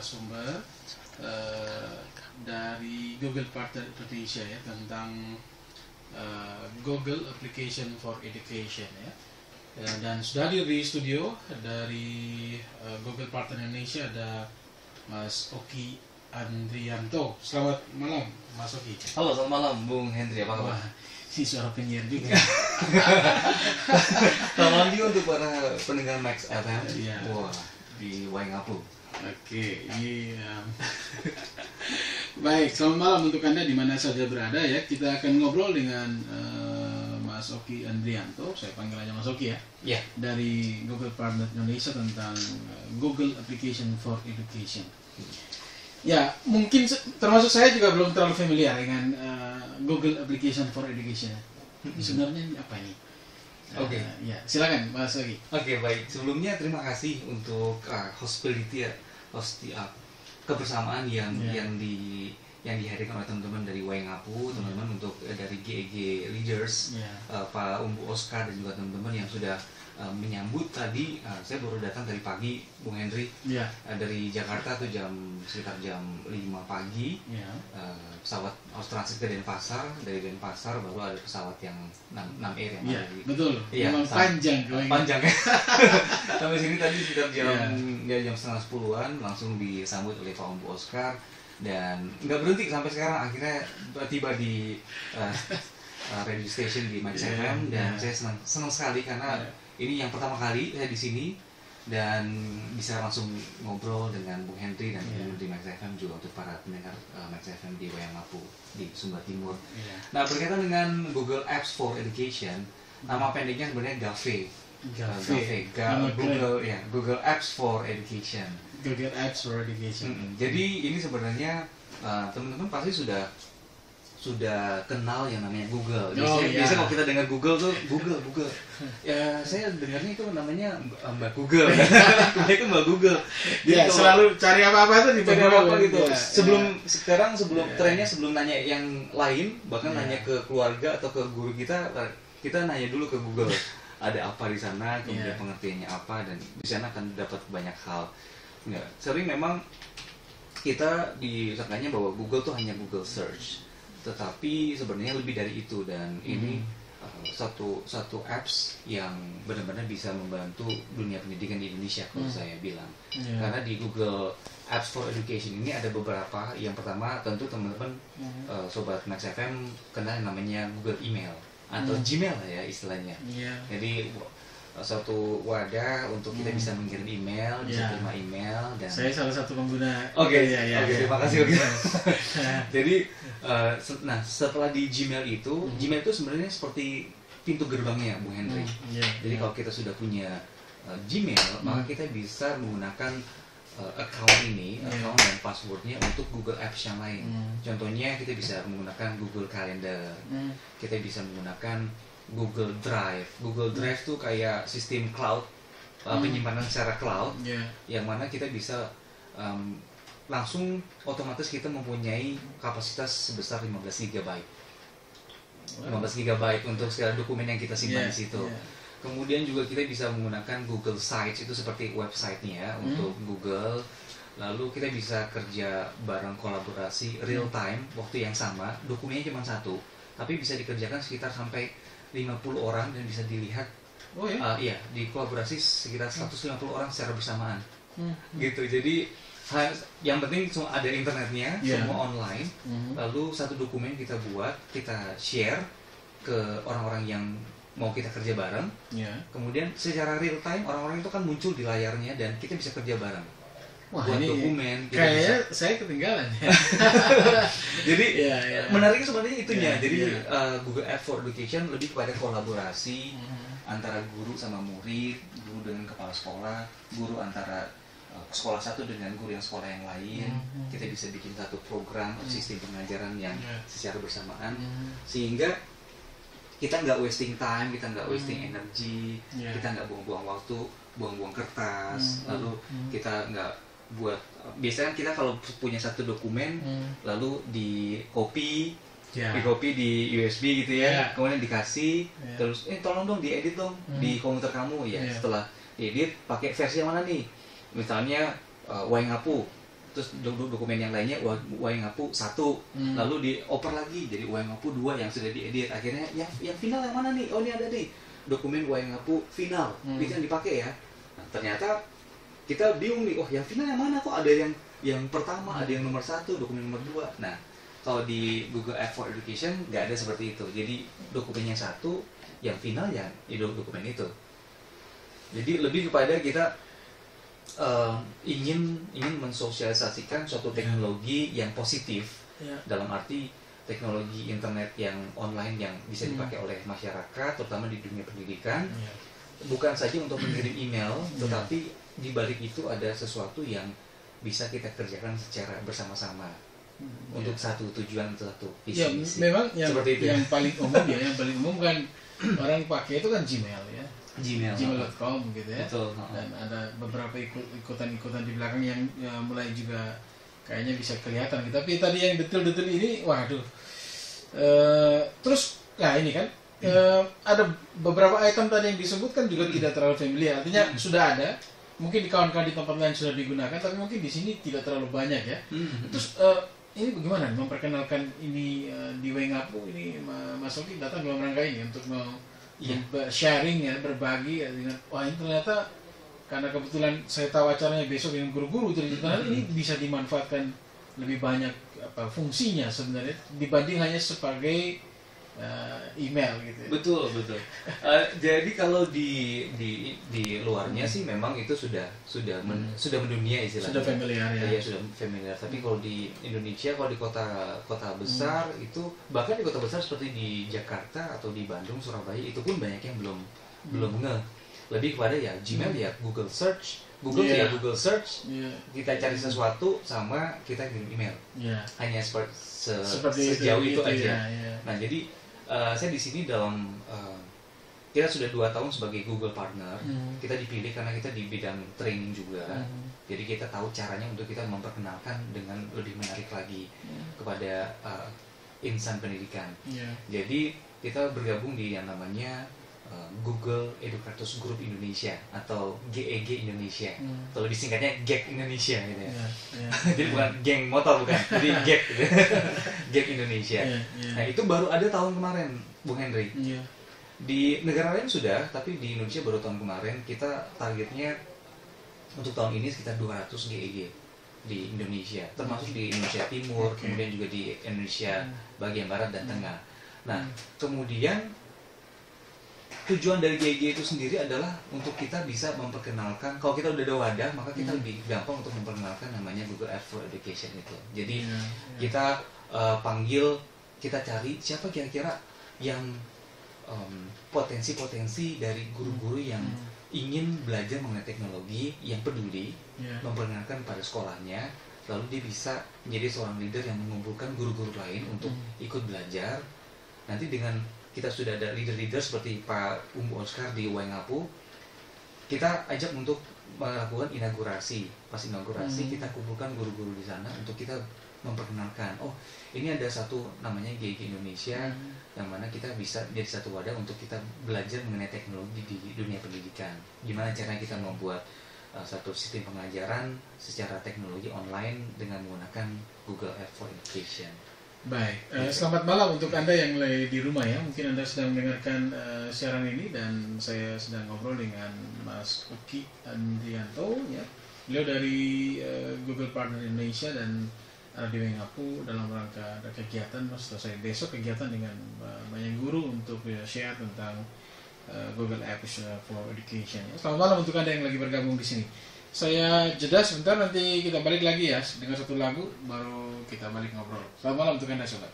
narasumber dari Google Partner Indonesia ya, tentang Google Application for Education ya. Dan sudah hadir di studio dari Google Partner Indonesia ada Mas Oki Andrianto. Selamat malam Mas Oki. Halo, selamat malam Bung Hendri, apa kabar? Wah, ini suara penyiar juga. Selamat malam juga untuk para pendengar Max FM. Iya. Wah, di Waingapu. Oke, ini baik, selamat malam untuk Anda di mana saja berada ya. Kita akan ngobrol dengan Mas Oki Andrianto, saya panggil aja Mas Oki ya. Iya. Dari Google Partner Indonesia tentang Google Application for Education. Ya, mungkin termasuk saya juga belum terlalu familiar dengan Google Application for Education. Sebenarnya ini apa ini? Oke. Ya, silakan Mas Oki. Oke, baik. Sebelumnya terima kasih untuk hospitality ya, kebersamaan yang dihadirkan oleh teman-teman dari Waingapu, teman-teman untuk dari GEG Leaders, Pak Umbu Oscar dan juga teman-teman yang sudah menyambut tadi. Saya baru datang dari pagi, Bung Hendri, dari Jakarta tuh sekitar jam 5 pagi. Pesawat Transit ke Denpasar, dari Denpasar baru ada pesawat yang 6 Air yang ada di. Betul. Memang panjang ya. Sampai sini tadi sekitar jam setengah 10-an langsung disambut oleh Pak Umbu Oscar dan nggak berhenti sampai sekarang, akhirnya tiba di radio station di Max FM dan saya senang sekali karena ini yang pertama kali saya di sini dan bisa langsung ngobrol dengan Bung Hendri dan di Max FM, juga untuk para pendengar Max FM di Waingapu di Sumba Timur. Nah, berkaitan dengan Google Apps for Education, nama pendeknya sebenarnya GAFE. Google Apps for Education. Google Apps for Education. Jadi ini sebenarnya teman-teman pasti sudah kenal yang namanya Google. Biasanya kalau kita dengar Google tuh Google. Ya, saya dengarnya itu namanya Mbak Google. Kebanyakan Mbak Google. Dia selalu cari apa-apa tuh di apa gitu. Sekarang trennya sebelum nanya yang lain, bahkan nanya ke keluarga atau ke guru kita nanya dulu ke Google. Ada apa di sana, kemudian pengertiannya apa, dan di sana akan dapat banyak hal. Sering memang kita disangkanya bahwa Google tuh hanya Google Search. Tetapi sebenarnya lebih dari itu, dan ini satu apps yang benar-benar bisa membantu dunia pendidikan di Indonesia kalau saya bilang. Karena di Google Apps for Education ini ada beberapa. Yang pertama tentu teman-teman sobat Max FM kenal yang namanya Google Email atau Gmail ya istilahnya. Jadi satu wadah untuk kita bisa mengirim email, bisa terima email, dan saya salah satu pengguna. Oke, terima kasih. Jadi setelah di Gmail itu sebenarnya seperti pintu gerbangnya, Bung Hendri. Jadi kalau kita sudah punya Gmail, maka kita bisa menggunakan account dan passwordnya untuk Google Apps yang lain. Contohnya kita bisa menggunakan Google Calendar, kita bisa menggunakan Google Drive. Google Drive tuh kayak sistem cloud, penyimpanan secara cloud, yang mana kita bisa langsung otomatis kita mempunyai kapasitas sebesar 15 GB. 15 GB untuk segala dokumen yang kita simpan di situ. Kemudian juga kita bisa menggunakan Google Sites, itu seperti websitenya untuk Google. Lalu kita bisa kerja bareng, kolaborasi real time, waktu yang sama, dokumennya cuma satu, tapi bisa dikerjakan sekitar sampai 50 orang dan bisa dilihat di kolaborasi sekitar 150 orang secara bersamaan. Gitu. Jadi yang penting ada internetnya, semua online. Lalu satu dokumen kita buat, kita share ke orang-orang yang mau kita kerja bareng. Kemudian secara real time orang-orang itu kan muncul di layarnya dan kita bisa kerja bareng. Wah, buat ini dokumen kayaknya saya ketinggalan ya. Jadi menariknya sebenarnya itunya. Jadi Google Apps for Education lebih kepada kolaborasi antara guru sama murid, guru dengan kepala sekolah, guru antara sekolah satu dengan guru yang sekolah yang lain. Kita bisa bikin satu program sistem pengajaran yang secara bersamaan, sehingga kita nggak wasting time, kita nggak wasting energi, kita nggak buang-buang waktu, buang-buang kertas, lalu kita nggak buat. Biasanya kita kalau punya satu dokumen lalu di copy di USB gitu ya, kemudian dikasih terus tolong dong diedit dong di komputer kamu ya. Setelah diedit pakai versi yang mana nih, misalnya Waingapu terus dokumen yang lainnya Waingapu 1, lalu dioper lagi jadi Waingapu 2 yang sudah diedit. Akhirnya yang final yang mana nih? Oh, ini ada nih dokumen Waingapu final, itu yang dipakai ya. Nah, ternyata kita bingung nih, yang final yang mana, kok ada yang pertama, ada yang nomor 1, dokumen nomor 2. Nah, kalau di Google App for Education nggak ada seperti itu. Jadi dokumen yang 1, yang final ya dokumen itu. Jadi lebih kepada kita ingin mensosialisasikan suatu teknologi yang positif, dalam arti teknologi internet yang online yang bisa dipakai oleh masyarakat, terutama di dunia pendidikan, bukan saja untuk mengirim email, tetapi di balik itu ada sesuatu yang bisa kita kerjakan secara bersama-sama untuk satu tujuan, satu visi. Memang seperti itu. Yang paling umum kan orang pakai itu kan Gmail ya. Gmail.com gitu ya. Betul. Dan ada beberapa ikutan di belakang yang mulai juga kayaknya bisa kelihatan gitu. Tapi tadi yang detail-detail ini, waduh. Terus, ini kan ada beberapa item tadi yang disebutkan juga tidak terlalu familiar. Artinya sudah ada, mungkin di kawan-kawan di tempat lain sudah digunakan, tapi mungkin di sini tidak terlalu banyak ya. Terus ini bagaimana memperkenalkan ini di Waingapu ini, Mas Oki datang dalam rangka ini untuk sharing ya, berbagi ya, dengan ini ternyata karena kebetulan saya tahu acaranya besok dengan guru-guru, ternyata ini bisa dimanfaatkan lebih banyak fungsinya sebenarnya dibanding hanya sebagai email gitu. Betul. Jadi kalau di luarnya sih memang itu sudah mendunia istilahnya. Sudah familiar ya. Iya, sudah familiar. Tapi kalau di Indonesia, kalau di kota besar itu, bahkan di kota besar seperti di Jakarta atau di Bandung, Surabaya, itu pun banyak yang belum ngeh. Lebih kepada ya Gmail ya Google Search. Google Search, kita cari sesuatu sama kita kirim email. Hanya seperti sejauh itu aja. Nah, jadi saya di sini dalam kita sudah 2 tahun sebagai Google Partner. Kita dipilih karena kita di bidang training juga. Jadi kita tahu caranya untuk kita memperkenalkan dengan lebih menarik lagi kepada insan pendidikan. Jadi kita bergabung di yang namanya Google Educators Group Indonesia atau GEG Indonesia, atau lebih singkatnya GEG Indonesia gitu ya. Jadi bukan geng motor, bukan, jadi GEG gitu. GEG Indonesia. Nah, itu baru ada tahun kemarin, Bung Henry. Di negara lain sudah, tapi di Indonesia baru tahun kemarin. Kita targetnya untuk tahun ini sekitar 200 GEG di Indonesia, termasuk di Indonesia Timur, kemudian juga di Indonesia bagian barat dan tengah. Nah, kemudian tujuan dari GEG itu sendiri adalah untuk kita bisa memperkenalkan, kalau kita udah ada wadah, maka kita lebih gampang untuk memperkenalkan namanya Google App for Education itu. Jadi kita panggil, kita cari siapa kira-kira yang potensi-potensi dari guru-guru yang ingin belajar mengenai teknologi, yang peduli memperkenalkan pada sekolahnya, lalu dia bisa menjadi seorang leader yang mengumpulkan guru-guru lain untuk ikut belajar. Nanti dengan kita sudah ada leader-leader seperti Pak Umbu Oscar di Waingapu, kita ajak untuk melakukan inaugurasi. Pas inaugurasi kita kumpulkan guru-guru di sana untuk kita memperkenalkan, ini ada satu namanya GEG Indonesia, yang mana kita bisa jadi satu wadah untuk kita belajar mengenai teknologi di dunia pendidikan. Gimana caranya kita membuat satu sistem pengajaran secara teknologi online dengan menggunakan Google App for Education. Baik, selamat malam untuk Anda yang lagi di rumah ya. Mungkin Anda sedang mendengarkan siaran ini dan saya sedang ngobrol dengan Mas Oki Andrianto ya. Beliau dari Google Partner Indonesia dan ada di Waingapu dalam rangka ada kegiatan, setelah saya besok kegiatan dengan banyak guru untuk share tentang Google Apps for Education ya. Selamat malam untuk Anda yang lagi bergabung di sini. Saya jeda sebentar, nanti kita balik lagi ya dengan satu lagu, baru kita balik ngobrol. Selamat malam untuk Anda sobat.